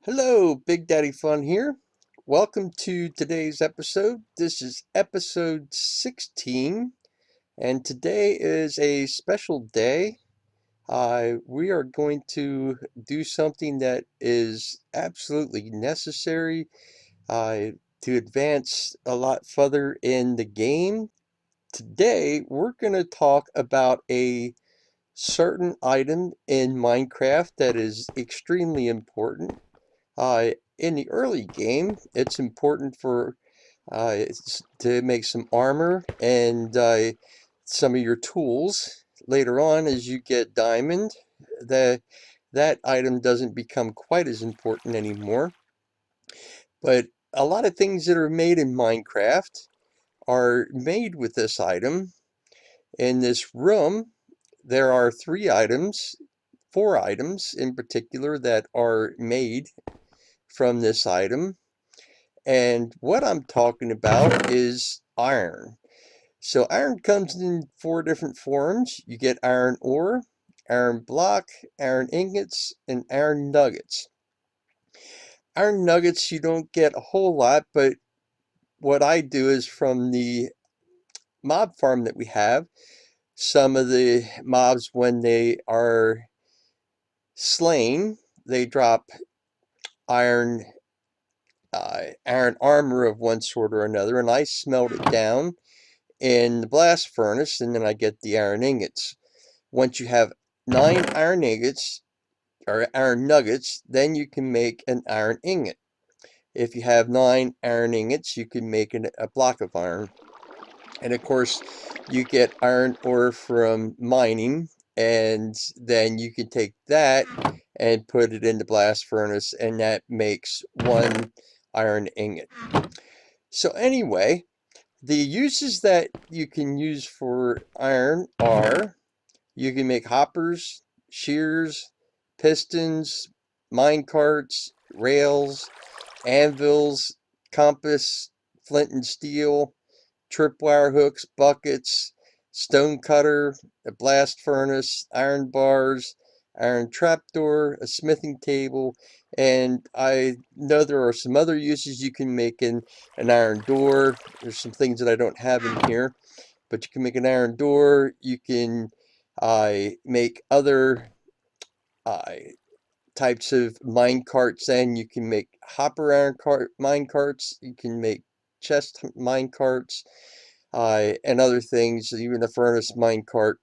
Hello, Big Daddy Fun here. Welcome to today's episode. This is episode 16, and today is a special day. We are going to do something that is absolutely necessary to advance a lot further in the game. Today, we're going to talk about a certain item in Minecraft that is extremely important. In the early game, it's important for to make some armor and some of your tools. Later on, as you get diamond, the that item doesn't become quite as important anymore. But a lot of things that are made in Minecraft are made with this item. In this room, there are four items in particular that are made from this item. And what I'm talking about is iron. So iron comes in four different forms. You get iron ore, iron block, iron ingots, and iron nuggets. Iron nuggets you don't get a whole lot, but what I do is from the mob farm that we have, some of the mobs when they are slain, they drop iron iron armor of one sort or another, and I smelt it down in the blast furnace, and then I get the iron ingots. Once you have 9 iron ingots or iron nuggets, then you can make an iron ingot. If you have 9 iron ingots, you can make a block of iron. And of course, you get iron ore from mining, and then you can take that and put it in the blast furnace, and that makes 1 iron ingot. So anyway, the uses that you can use for iron are you can make hoppers, shears, pistons, mine carts, rails, anvils, compass, flint and steel, tripwire hooks, buckets, stone cutter, a blast furnace, iron bars, iron trapdoor, a smithing table, and I know there are some other uses you can make in an iron door. There's some things that I don't have in here, but you can make an iron door. You can make other uh, types of mine carts. Then you can make hopper mine carts. You can make chest mine carts and other things, even a furnace mine cart.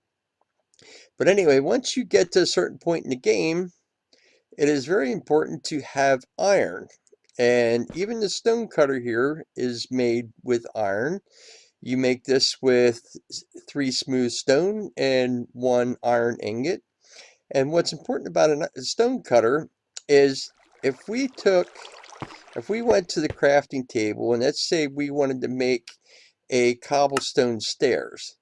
But anyway, once you get to a certain point in the game, it is very important to have iron. And even the stone cutter here is made with iron. You make this with 3 smooth stone and 1 iron ingot. And what's important about a stone cutter is if we went to the crafting table and let's say we wanted to make a cobblestone stairs,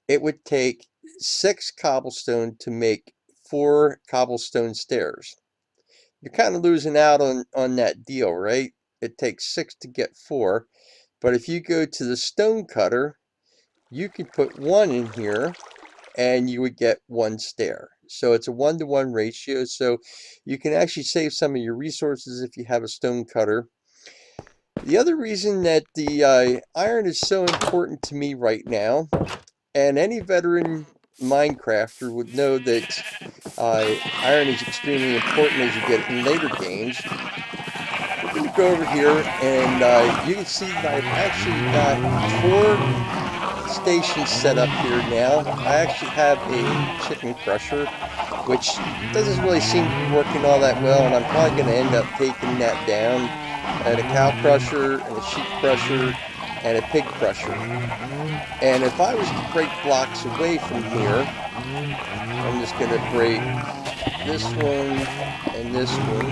it would take 6 cobblestone to make 4 cobblestone stairs. You're kind of losing out on that deal, right? It takes 6 to get 4. But if you go to the stone cutter, you can put 1 in here and you would get 1 stair. So it's a 1-to-1 ratio. So you can actually save some of your resources if you have a stone cutter. The other reason that the iron is so important to me right now, and any veteran Minecrafter would know that iron is extremely important as you get in later games. We're going to go over here and you can see that I've actually got 4 stations set up here now. I actually have a chicken crusher, which doesn't really seem to be working all that well, and I'm probably going to end up taking that down. And a cow crusher, and a sheep crusher, and a pig crusher. And if I was to break blocks away from here, I'm just going to break this one, and this one,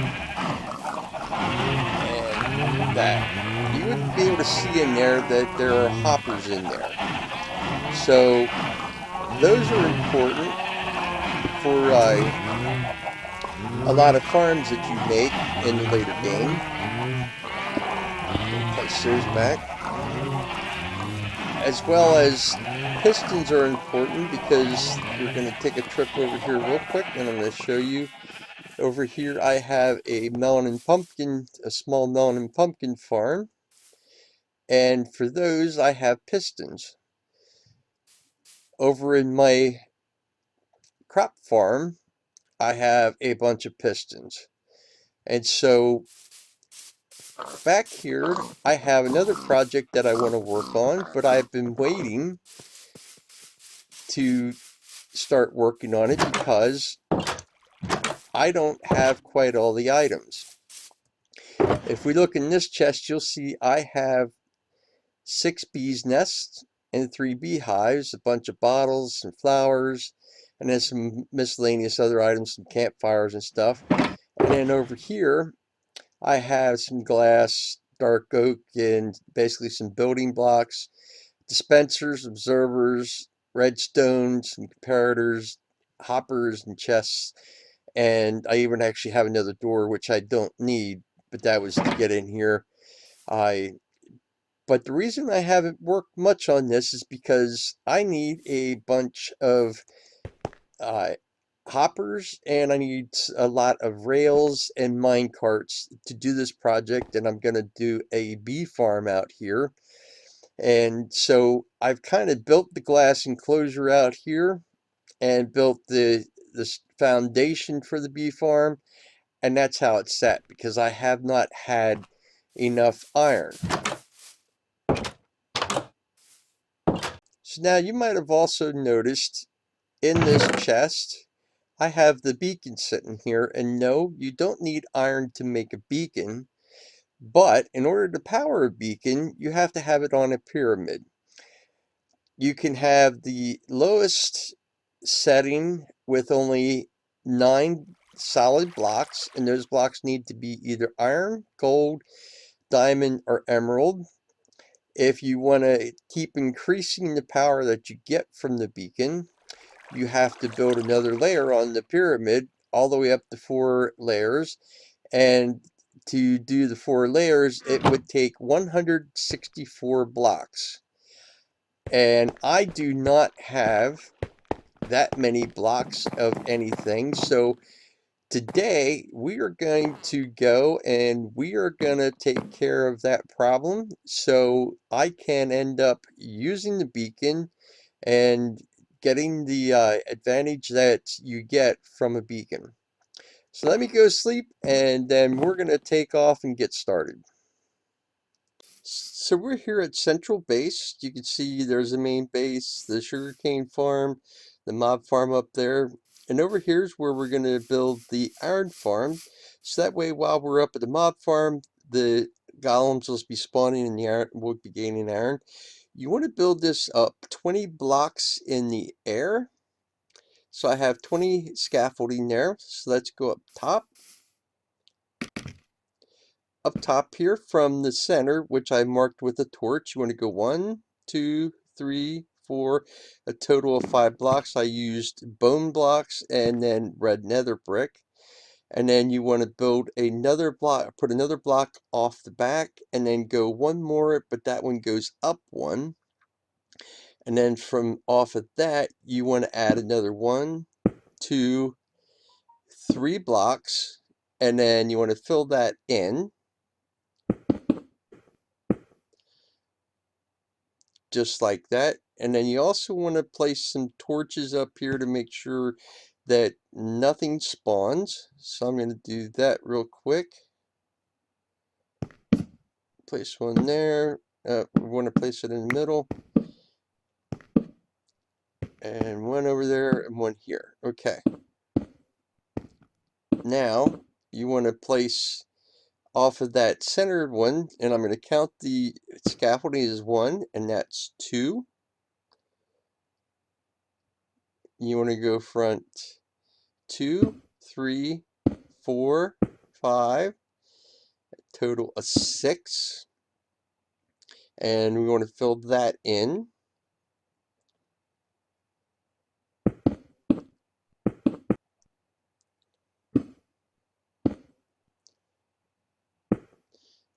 and that. You would be able to see in there that there are hoppers in there. So those are important for a lot of farms that you make in the later game. Place those back. As well as pistons are important because we're going to take a trip over here real quick and I'm going to show you Over here I have a melon and pumpkin, a small melon and pumpkin farm. And for those I have pistons. Over in my crop farm, I have a bunch of pistons. And so back here, I have another project that I want to work on, but I've been waiting to start working on it because I don't have quite all the items. If we look in this chest, you'll see I have 6 bees nests and 3 beehives, a bunch of bottles, some flowers, and then some miscellaneous other items, some campfires and stuff. And then over here, I have some glass, dark oak, and basically some building blocks, dispensers, observers, redstone, some comparators, hoppers, and chests. And I even actually have another door, which I don't need, but that was to get in here. But the reason I haven't worked much on this is because I need a bunch of uh, hoppers, and I need a lot of rails and mine carts to do this project, and I'm going to do a bee farm out here. And so I've kind of built the glass enclosure out here and built the foundation for the bee farm, and that's how it's set because I have not had enough iron. So now you might have also noticed in this chest I have the beacon sitting here, and no, you don't need iron to make a beacon, but in order to power a beacon, you have to have it on a pyramid. You can have the lowest setting with only 9 solid blocks, and those blocks need to be either iron, gold, diamond, or emerald. If you want to keep increasing the power that you get from the beacon, you have to build another layer on the pyramid, all the way up to 4 layers. And to do the 4 layers, it would take 164 blocks. And I do not have that many blocks of anything. So today we are going to go and we are going to take care of that problem so I can end up using the beacon and getting the advantage that you get from a beacon. So let me go sleep, and then we're going to take off and get started. So we're here at Central Base. You can see there's the main base, the sugarcane farm, the mob farm up there. And over here is where we're going to build the iron farm. So that way, while we're up at the mob farm, the golems will be spawning and the iron will be gaining iron. You want to build this up 20 blocks in the air. So I have 20 scaffolding there. So let's go up top. Up top here from the center, which I marked with a torch, you want to go 1, 2, 3, 4, a total of 5 blocks. I used bone blocks and then red nether brick. And then you want to build another block, put another block off the back, and then go 1 more, but that one goes up 1. And then from off of that, you want to add another 1, 2, 3 blocks, and then you want to fill that in. Just like that. And then you also want to place some torches up here to make sure that nothing spawns. So I'm going to do that real quick. Place one there. We want to place it in the middle. And one over there and one here. Okay. Now you want to place off of that centered one, and I'm going to count the scaffolding as 1, and that's 2. You want to go front 2, 3, 4, 5, total of 6. And we want to fill that in.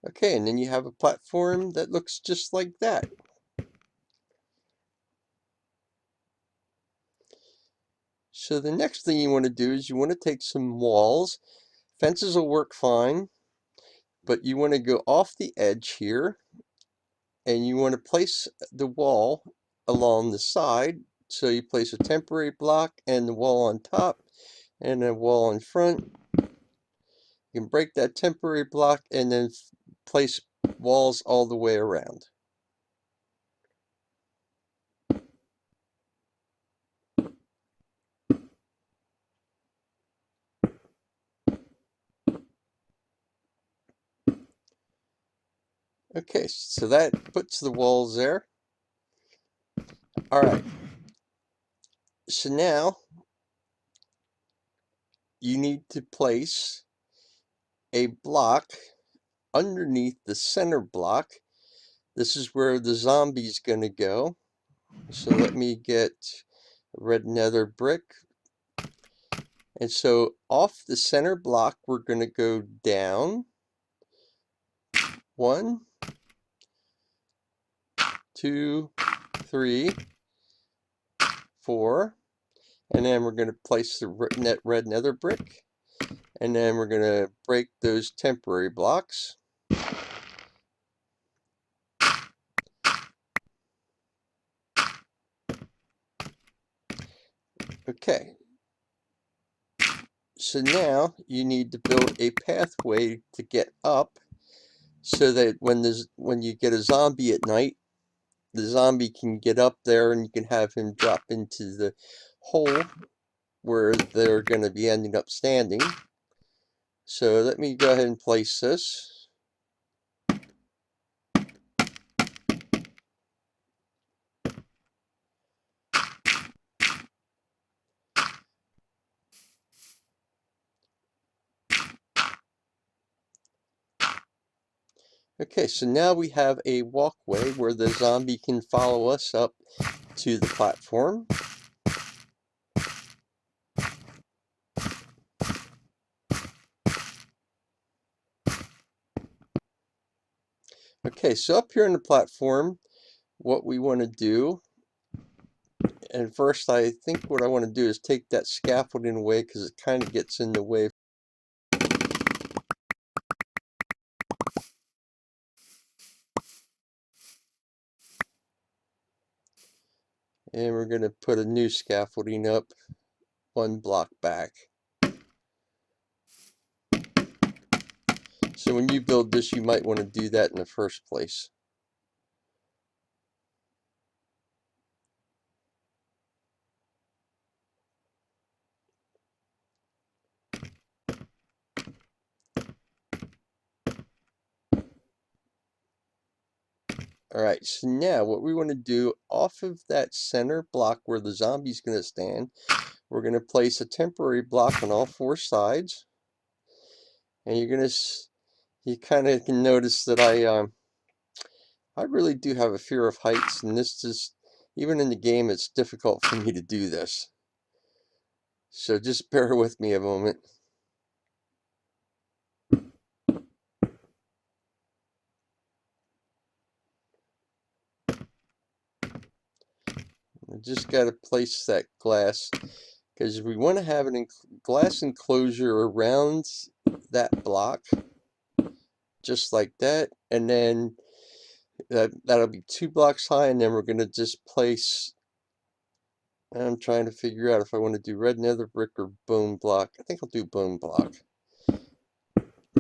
Okay, and then you have a platform that looks just like that. So the next thing you want to do is you want to take some walls. Fences will work fine, but you want to go off the edge here, and you want to place the wall along the side. So you place a temporary block and the wall on top and a wall in front. You can break that temporary block and then place walls all the way around. Okay, so that puts the walls there. All right, so now you need to place a block underneath the center block. This is where the zombie's going to go. So let me get a red nether brick. And so off the center block, we're going to go down 1, 2, 3, 4, and then we're going to place the red nether brick, and then we're going to break those temporary blocks. Okay, so now you need to build a pathway to get up, so that when you get a zombie at night, the zombie can get up there and you can have him drop into the hole where they're going to be ending up standing. So let me go ahead and place this. Okay, so now we have a walkway where the zombie can follow us up to the platform. Okay, so up here on the platform, what we want to do, and first I think what I want to do is take that scaffolding away because it kind of gets in the way. And we're going to put a new scaffolding up 1 block back. So when you build this, you might want to do that in the first place. Alright, so now what we want to do off of that center block where the zombie's going to stand, we're going to place a temporary block on all 4 sides. And you kind of can notice that I really do have a fear of heights, and even in the game, it's difficult for me to do this. So just bear with me a moment. I just got to place that glass because we want to have a glass enclosure around that block, just like that, and then that'll be 2 blocks high, and then we're going to just place. I'm trying to figure out if I want to do red nether brick or bone block. I think I'll do bone block.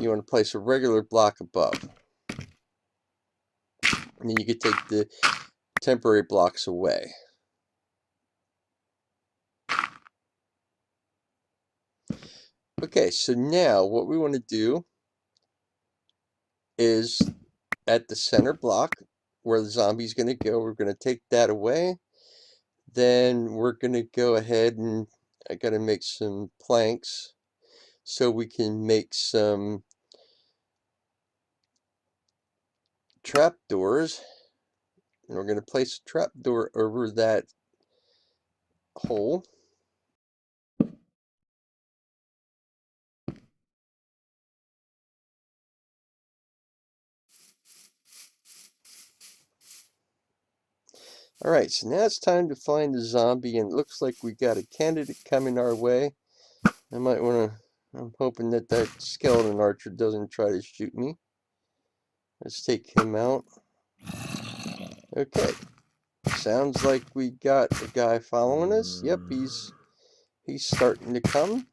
You want to place a regular block above, and then you can take the temporary blocks away. Okay, so now what we want to do is at the center block where the zombie's going to go, we're going to take that away. Then we're going to go ahead and I got to make some planks so we can make some trapdoors. And we're going to place a trapdoor over that hole. Alright, so now it's time to find the zombie, and it looks like we got a candidate coming our way. I'm hoping that skeleton archer doesn't try to shoot me. Let's take him out. Okay. Sounds like we got a guy following us. Yep, he's starting to come.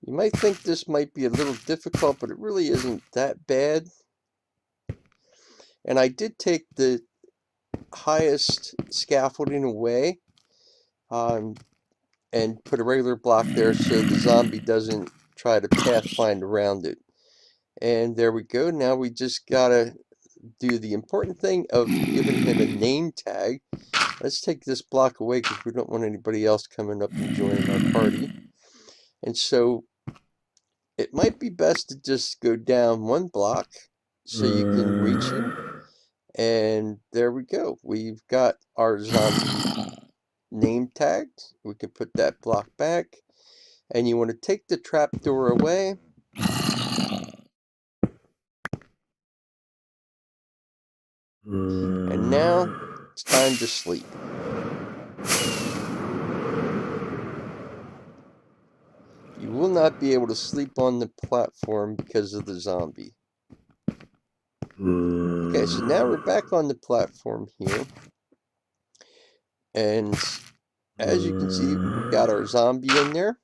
You might think this might be a little difficult, but it really isn't that bad. And I did take the highest scaffolding away and put a regular block there so the zombie doesn't try to pathfind around it. And there we go. Now we just gotta do the important thing of giving him a name tag. Let's take this block away because we don't want anybody else coming up and joining our party. And so it might be best to just go down one block so you can reach him. And there we go. We've got our zombie name tagged. We can put that block back. And you want to take the trapdoor away. And now it's time to sleep. You will not be able to sleep on the platform because of the zombie. Okay, so now we're back on the platform here. And as you can see, we got our zombie in there.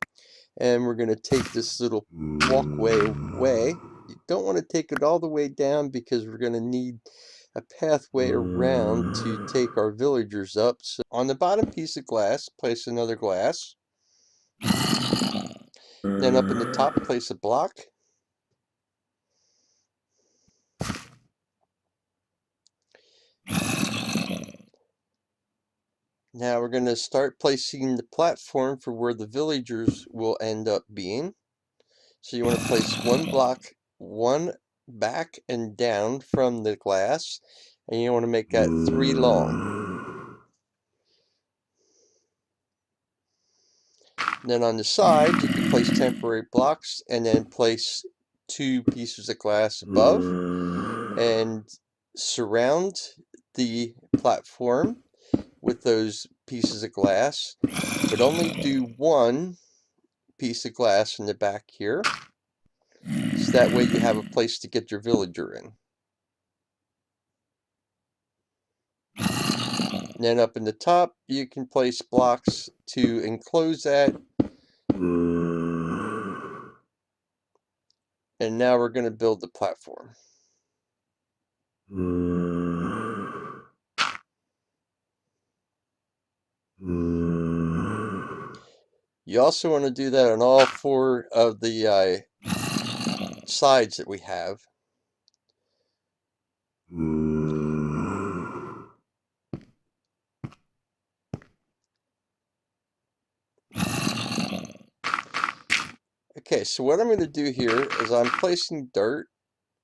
And we're going to take this little walkway away. You don't want to take it all the way down because we're going to need a pathway around to take our villagers up. So on the bottom piece of glass, place another glass. Then up in the top, place a block. Now we're going to start placing the platform for where the villagers will end up being. So you want to place one block, one back and down from the glass, and you want to make that 3 long. Then on the side, you can place temporary blocks and then place 2 pieces of glass above and surround the platform with those pieces of glass, but only do 1 piece of glass in the back here, so that way you have a place to get your villager in. And then up in the top, you can place blocks to enclose that. And now we're going to build the platform. You also want to do that on all 4 of the sides that we have. Okay, so what I'm going to do here is I'm placing dirt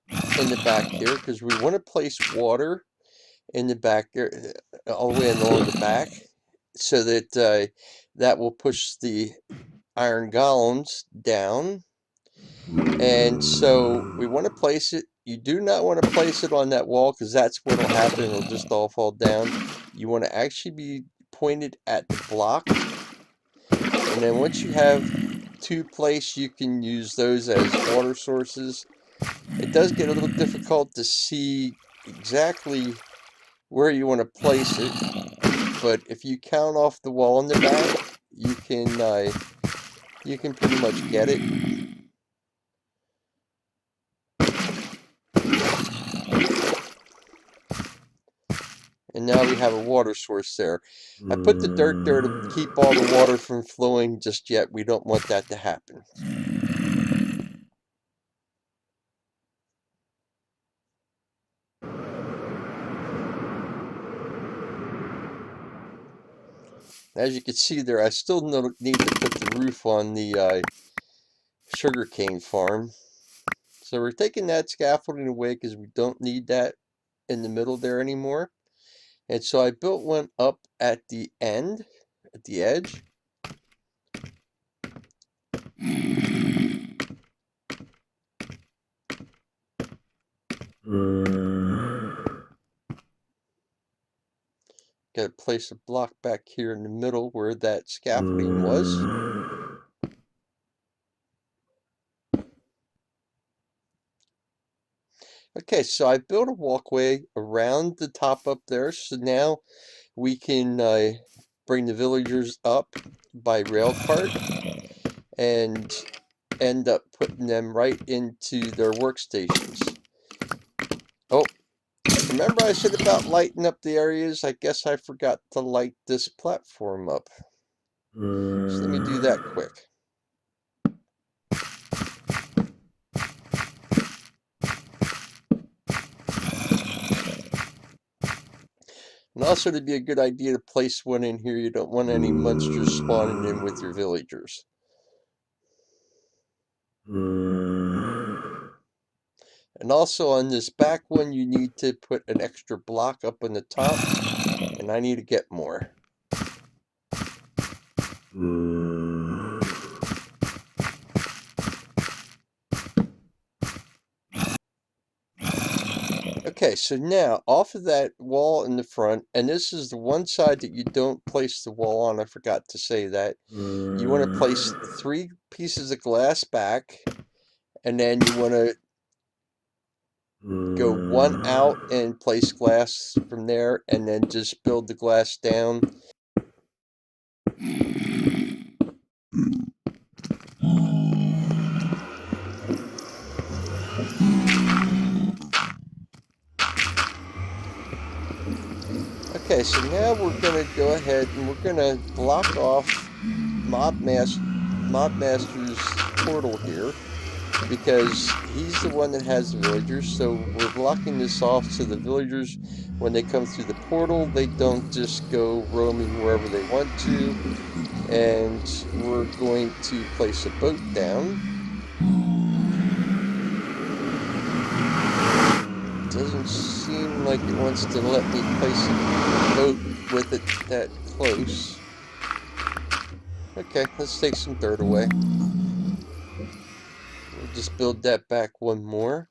in the back here because we want to place water in the back there, all the way along the back, so that that will push the iron golems down. And so we want to place it. You do not want to place it on that wall because that's what will happen. It'll just all fall down. You want to actually be pointed at the block. And then once you have 2 placed, you can use those as water sources. It does get a little difficult to see exactly where you want to place it, but if you count off the wall in the back, you can pretty much get it. And now we have a water source there. I put the dirt there to keep all the water from flowing just yet. We don't want that to happen. As you can see there, I still need to put the roof on the sugarcane farm. So we're taking that scaffolding away because we don't need that in the middle there anymore. And so I built one up at the end, at the edge. place a block back here in the middle where that scaffolding was. Okay, so I built a walkway around the top up there, so now we can bring the villagers up by rail cart and end up putting them right into their workstations. Oh, remember I said about lighting up the areas? I guess I forgot to light this platform up. So let me do that quick. And also, it'd be a good idea to place one in here. You don't want any monsters spawning in with your villagers. And also on this back one, you need to put an extra block up on the top, and I need to get more. Okay, so now off of that wall in the front, and this is the one side that you don't place the wall on, I forgot to say that. You want to place 3 pieces of glass back, and then you want to go 1 out and place glass from there, and then just build the glass down. Okay, so now we're going to go ahead and we're going to block off Mobmaster's portal here, because he's the one that has the villagers. So we're blocking this off so the villagers, when they come through the portal, they don't just go roaming wherever they want to. And we're going to place a boat down. Doesn't seem like it wants to let me place a boat with it that close. Okay, let's take some dirt away. We'll just build that back one more.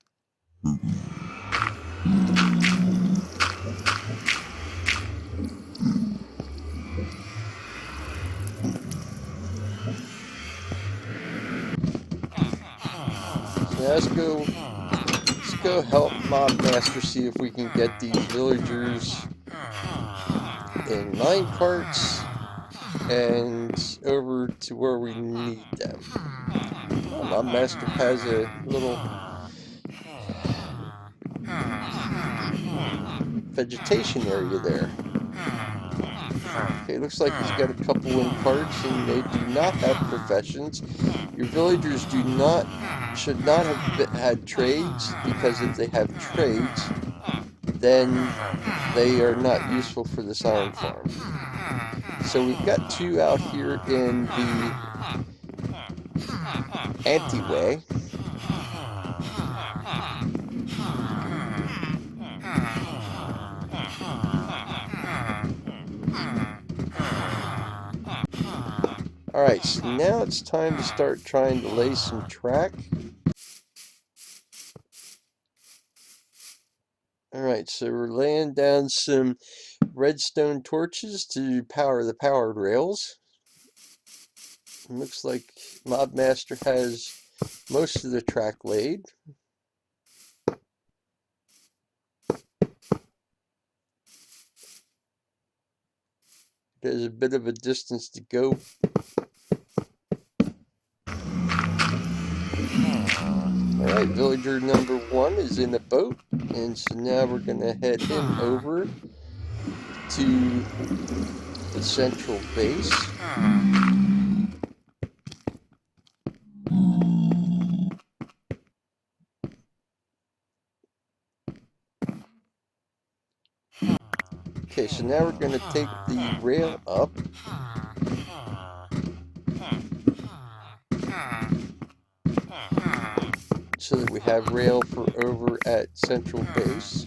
So now let's go help Mobmaster see if we can get these villagers in mine carts and over to where we need them. Oh, Mobmaster has a little vegetation area there. Okay, looks like he's got a couple in carts, and they do not have professions. Your villagers should not have had trades, because if they have trades, then they are not useful for this iron farm. So we've got 2 out here in the anti-way. Alright, so now it's time to start trying to lay some track. Alright, so we're laying down some redstone torches to power the powered rails. It looks like Mobmaster has most of the track laid. There's a bit of a distance to go. Alright, villager number 1 is in a boat, and so now we're going to head him over to the central base. Okay, so now we're going to take the rail up. So that we have rail for over at central base.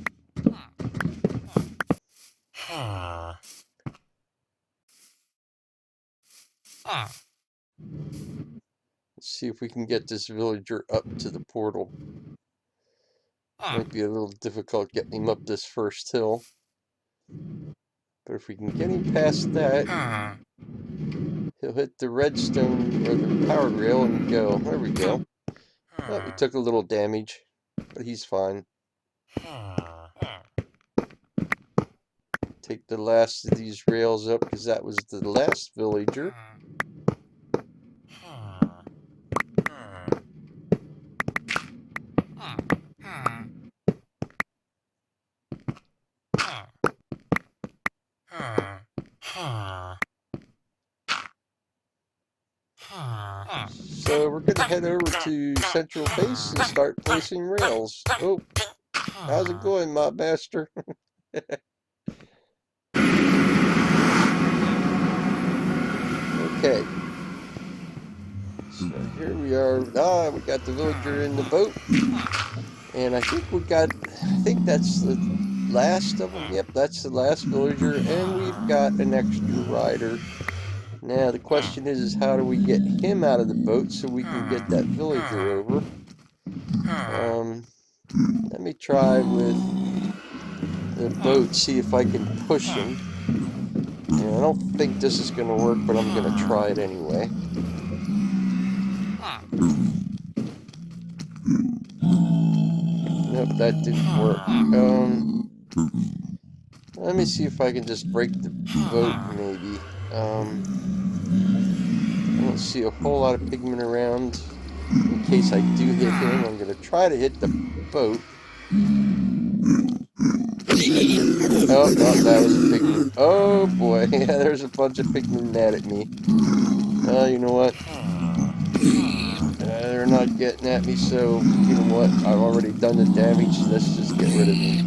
Let's see if we can get this villager up to the portal. Might be a little difficult getting him up this first hill. But if we can get him past that, he'll hit the redstone or the power rail and go. There we go. Oh, he took a little damage, but he's fine. Take the last of these rails up because that was the last villager. So we're going to head over to Central Base and start placing rails. Oh, how's it going, Mob Master? Okay. So here we are. We got the villager in the boat. And I think that's the last of them. Yep, that's the last villager. And we've got an extra rider. Now the question is how do we get him out of the boat so we can get that villager over? Let me try with the boat, see if I can push him. And I don't think this is going to work, but I'm going to try it anyway. Nope, that didn't work. Let me see if I can just break the boat, maybe. I don't see a whole lot of pigment around. In case I do hit him, I'm going to try to hit the boat. Oh, no, that was a pigment. Oh, boy. Yeah, there's a bunch of pigment mad at me. You know what? They're not getting at me, so you know what? I've already done the damage. Let's just get rid of them.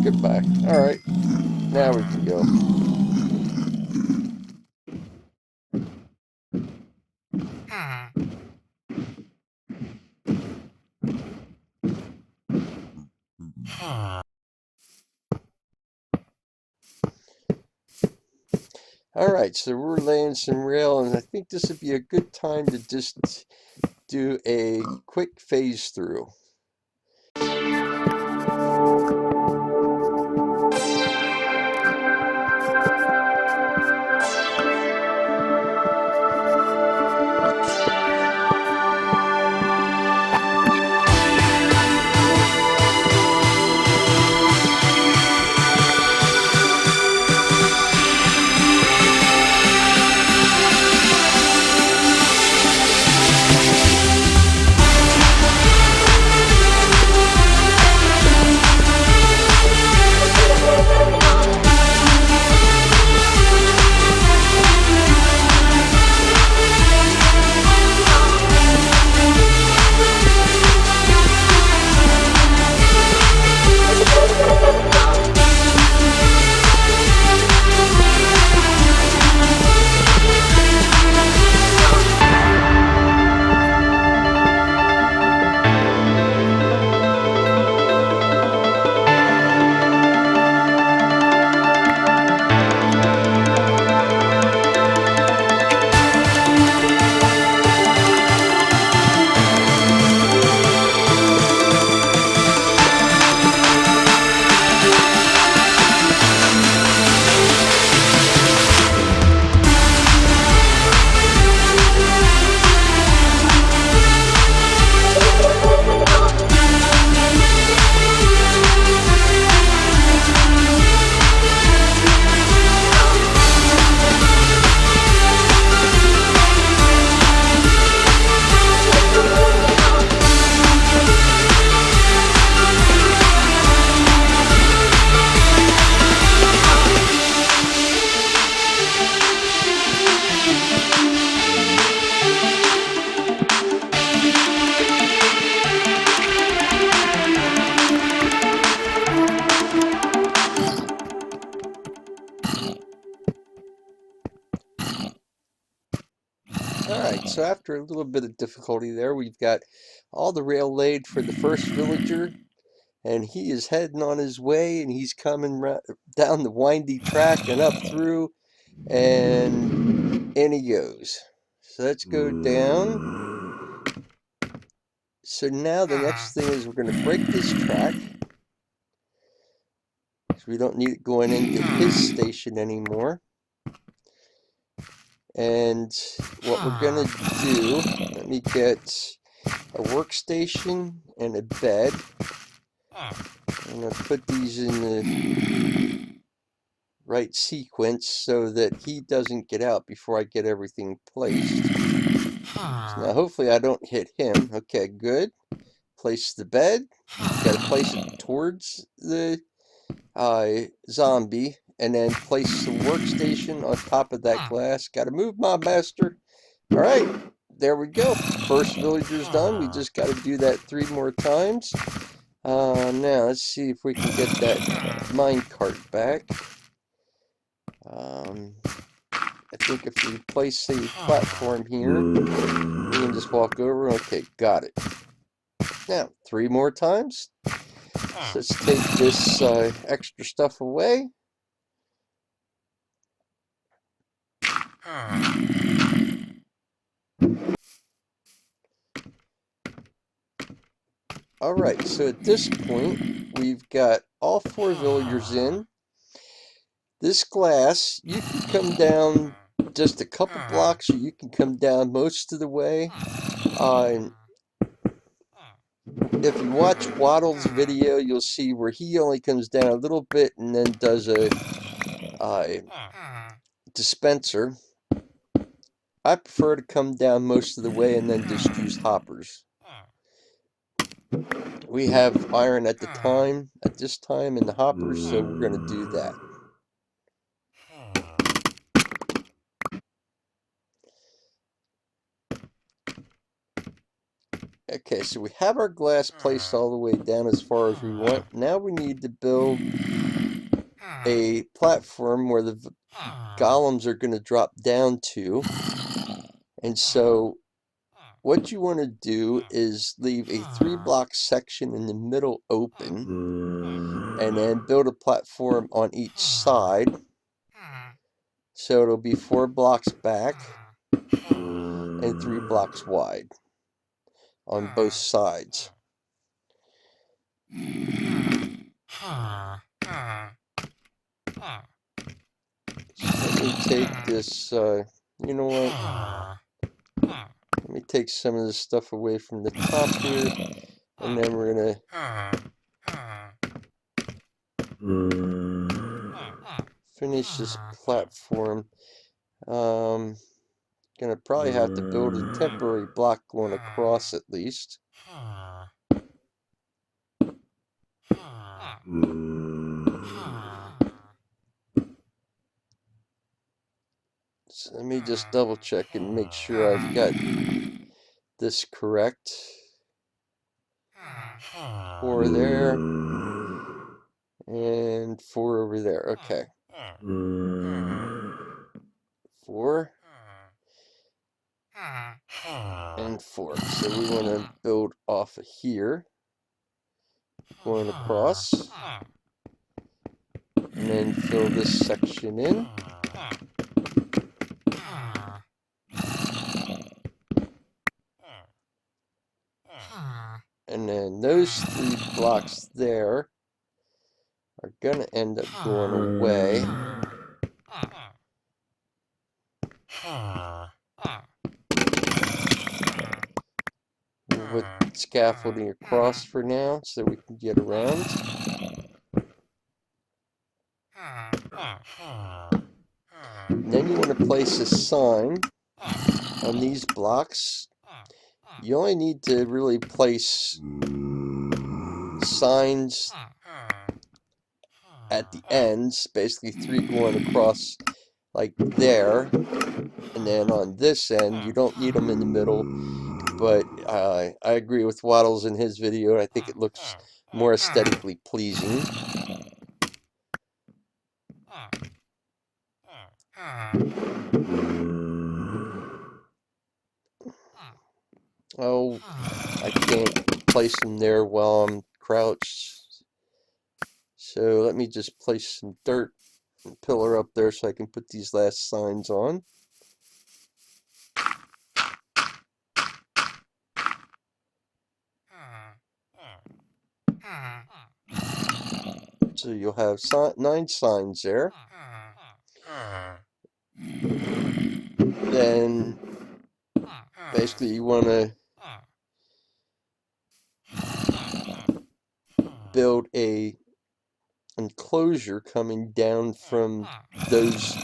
Goodbye. Alright. Now we can go. Alright, so we're laying some rail, and I think this would be a good time to just do a quick phase through. Alright, so after a little bit of difficulty there, we've got all the rail laid for the first villager, and he is heading on his way, and he's coming down the windy track and up through, and in he goes. So let's go down, so now the next thing is we're going to break this track, because we don't need it going into his station anymore. And what we're going to do, let me get a workstation and a bed. I'm going to put these in the right sequence so that he doesn't get out before I get everything placed. So now hopefully I don't hit him. Okay, good. Place the bed. Got to place it towards the zombie, and then place the workstation on top of that glass. Got to move, my master. All right, there we go. First villager's done. We just got to do that 3 more times. Now let's see if we can get that minecart back. I think if we place a platform here, we can just walk over. Okay, got it. Now, 3 more times. So let's take this extra stuff away. Alright, so at this point, we've got all 4 villagers in. This glass, you can come down just a couple blocks, or you can come down most of the way. If you watch Waddle's video, you'll see where he only comes down a little bit and then does a dispenser. I prefer to come down most of the way and then just use hoppers. We have iron at this time in the hoppers, so we're going to do that. Okay, so we have our glass placed all the way down as far as we want. Now we need to build a platform where the golems are going to drop down to. And so what you want to do is leave a 3-block section in the middle open, and then build a platform on each side. So it'll be 4 blocks back and 3 blocks wide on both sides. So let me take this, you know what? Let me take some of this stuff away from the top here, and then we're going to finish this platform. Gonna probably have to build a temporary block going across at least. So let me just double check and make sure I've got this correct. 4 there and 4 over there. Okay. 4 and 4. So we want to build off of here, going across, and then fill this section in. And then those 3 blocks there are going to end up going away. We'll put scaffolding across for now so we can get around. And then you want to place a sign on these blocks. You only need to really place signs at the ends, basically 3 going across like there, and then on this end you don't need them in the middle, but I agree with Waddles in his video. I think it looks more aesthetically pleasing. Oh, I can't place them there while I'm crouched, so let me just place some dirt and pillar up there so I can put these last signs on. So you'll have 9 signs there. Then basically you want to build a enclosure coming down from those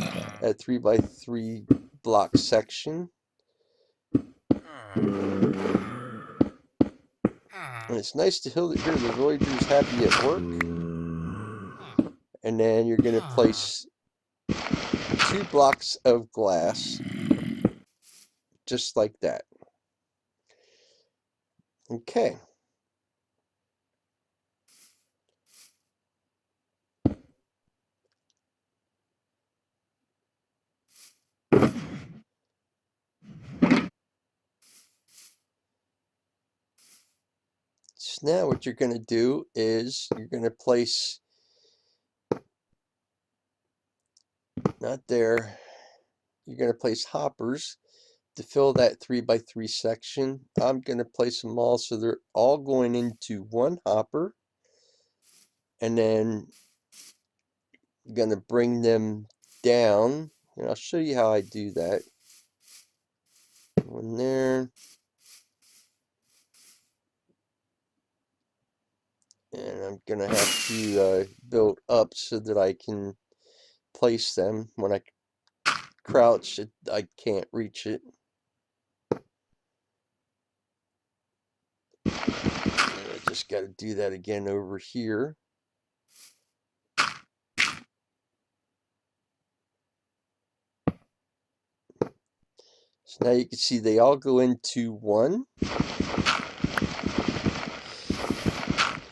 3x3 block section. And it's nice to hear the villagers happy at work. And then you're going to place 2 blocks of glass, just like that. Okay. So now what you're going to do is you're going to place, not there, you're going to place hoppers to fill that 3x3 section. I'm going to place them all so they're all going into one hopper, and then I'm going to bring them down, and I'll show you how I do that. One there, and I'm going to have to build up so that I can place them. When I crouch, I can't reach it. And I just got to do that again over here. So now you can see they all go into one.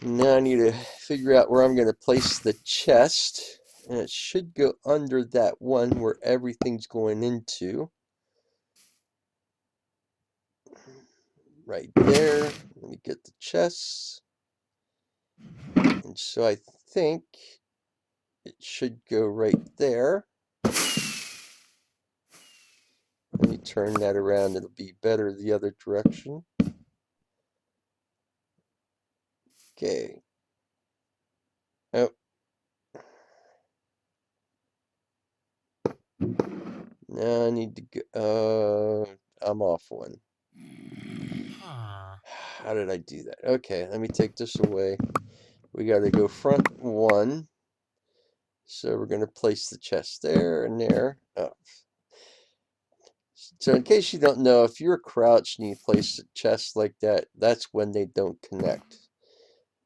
Now I need to figure out where I'm going to place the chest. And it should go under that one where everything's going into. Right there. Let me get the chests. And so I think it should go right there. Let me turn that around. It'll be better the other direction. Okay. Oh. Now I need to go. I'm off one. How did I do that? Okay, let me take this away. We got to go front one. So we're going to place the chest there and there. Oh. So in case you don't know, if you're crouched and you place a chest like that, that's when they don't connect.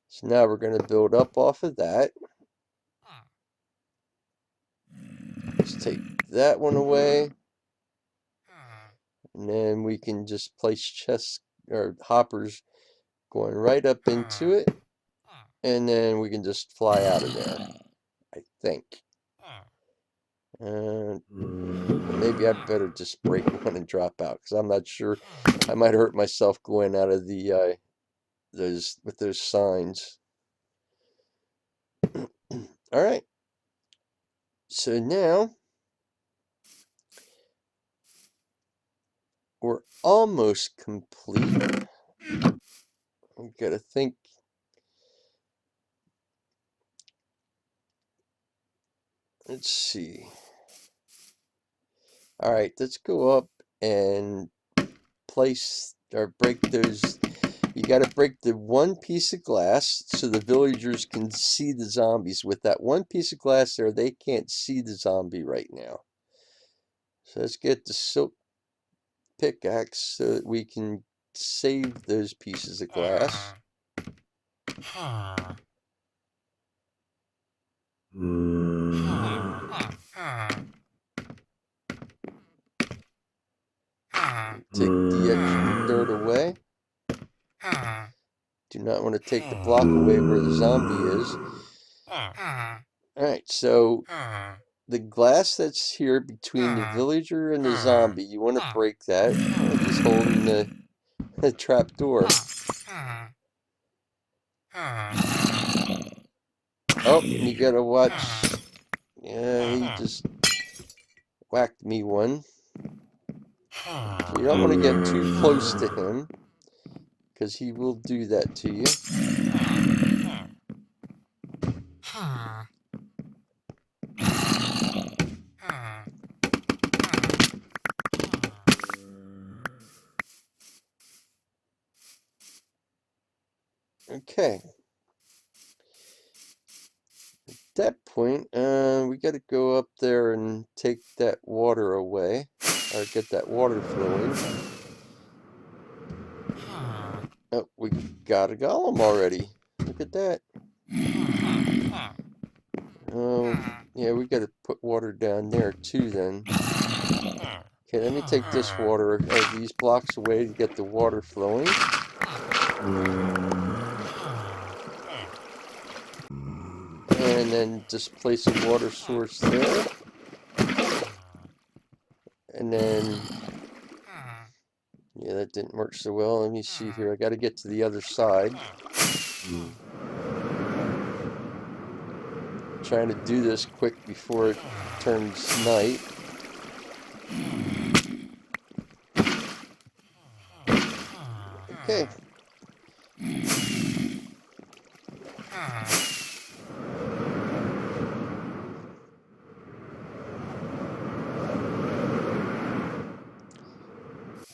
So now we're going to build up off of that. Let's take that one away. And then we can just place chests or hoppers going right up into it. And then we can just fly out of there, I think. Maybe I'd better just break one and drop out, because I'm not sure. I might hurt myself going out of the with those signs. All right. So now we're almost complete. We gotta think. Let's see. All right, let's go up and place or break those. You got to break the one piece of glass so the villagers can see the zombies. With that one piece of glass there, they can't see the zombie right now. So let's get the silk pickaxe so that we can save those pieces of glass. Take the extra dirt away. Do not want to take the block away where the zombie is. Alright, so the glass that's here between the villager and the zombie, you want to break that. He's holding the trap door. Oh, you gotta watch. Yeah, he just whacked me one. So you don't want to get too close to him, because he will do that to you. Okay. At that point, we got to go up there and take that water away, or get that water flowing. Oh, we got a golem already. Look at that. Oh, yeah, we got to put water down there too then. Okay, let me take this water, or these blocks away to get the water flowing. And then just place a water source there. And then, yeah, that didn't work so well. Let me see here. I got to get to the other side. Trying to do this quick before it turns night. Okay.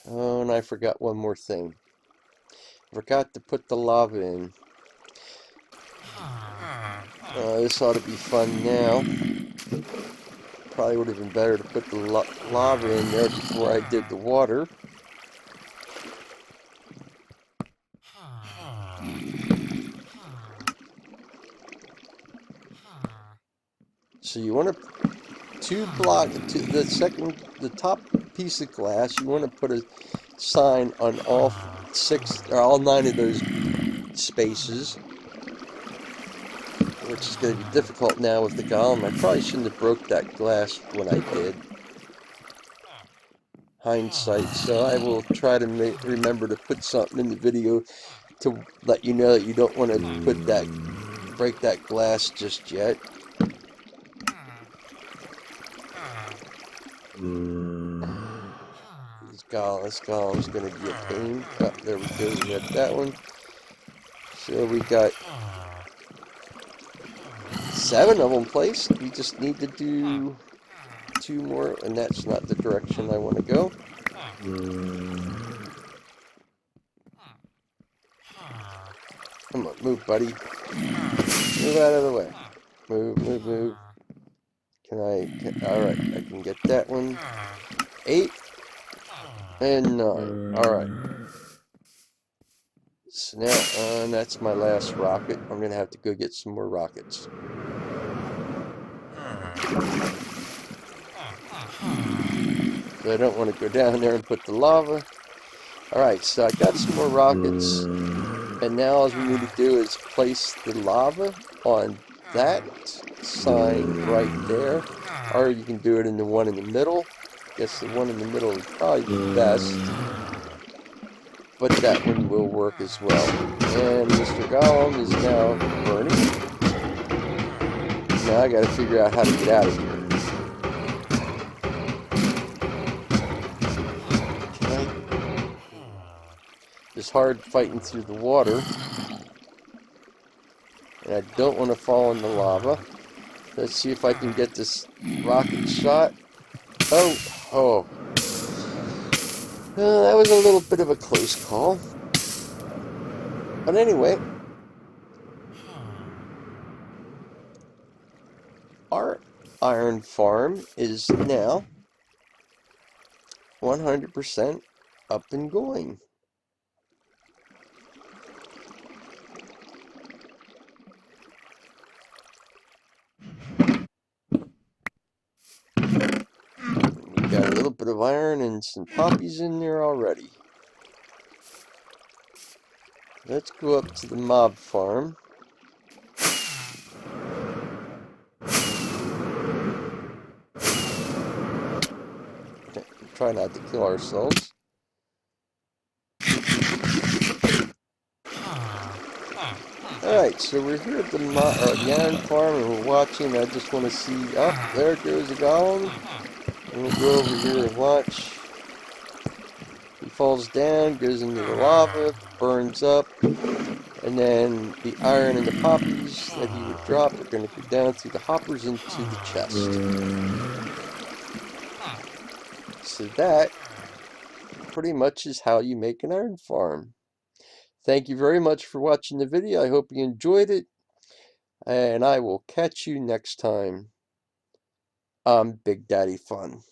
Oh, and I forgot one more thing. Forgot to put the lava in. This ought to be fun now. Probably would have been better to put the lava in there before I did the water. So you want to the top piece of glass, you want to put a sign on all 9 of those spaces, which is going to be difficult now with the golem. I probably shouldn't have broke that glass when I did. Hindsight, so I will try to remember to put something in the video to let you know that you don't want to break that glass just yet. This golem's going to be a pain. Oh, there we go, we got that one. So we got 7 of them placed. We just need to do 2 more, and that's not the direction I want to go. Come on, move, buddy. Move out of the way. Move. Alright, I can get that one. 8 and 9. Alright. So now, that's my last rocket. I'm going to have to go get some more rockets. So I don't want to go down there and put the lava. Alright, so I got some more rockets. And now all we need to do is place the lava on that sign right there. Or you can do it in the one in the middle. I guess the one in the middle would probably be best. But that one will work as well. And Mr. Golem is now burning. Now I gotta figure out how to get out of here. It's hard fighting through the water. And I don't want to fall in the lava. Let's see if I can get this rocket shot. Oh. That was a little bit of a close call. But anyway, our iron farm is now 100% up and going. Got a little bit of iron and some poppies in there already. Let's go up to the mob farm. Try not to kill ourselves. Alright, so we're here at the iron farm and we're watching. I just want to see. Oh, there goes the golem. And we'll go over here and watch. He falls down, goes into the lava, burns up, And then the iron and the poppies that he would drop are going to go down through the hoppers into the chest. So that pretty much is how you make an iron farm. Thank you very much for watching the video. I hope you enjoyed it, and I will catch you next time on Big Daddy Fun.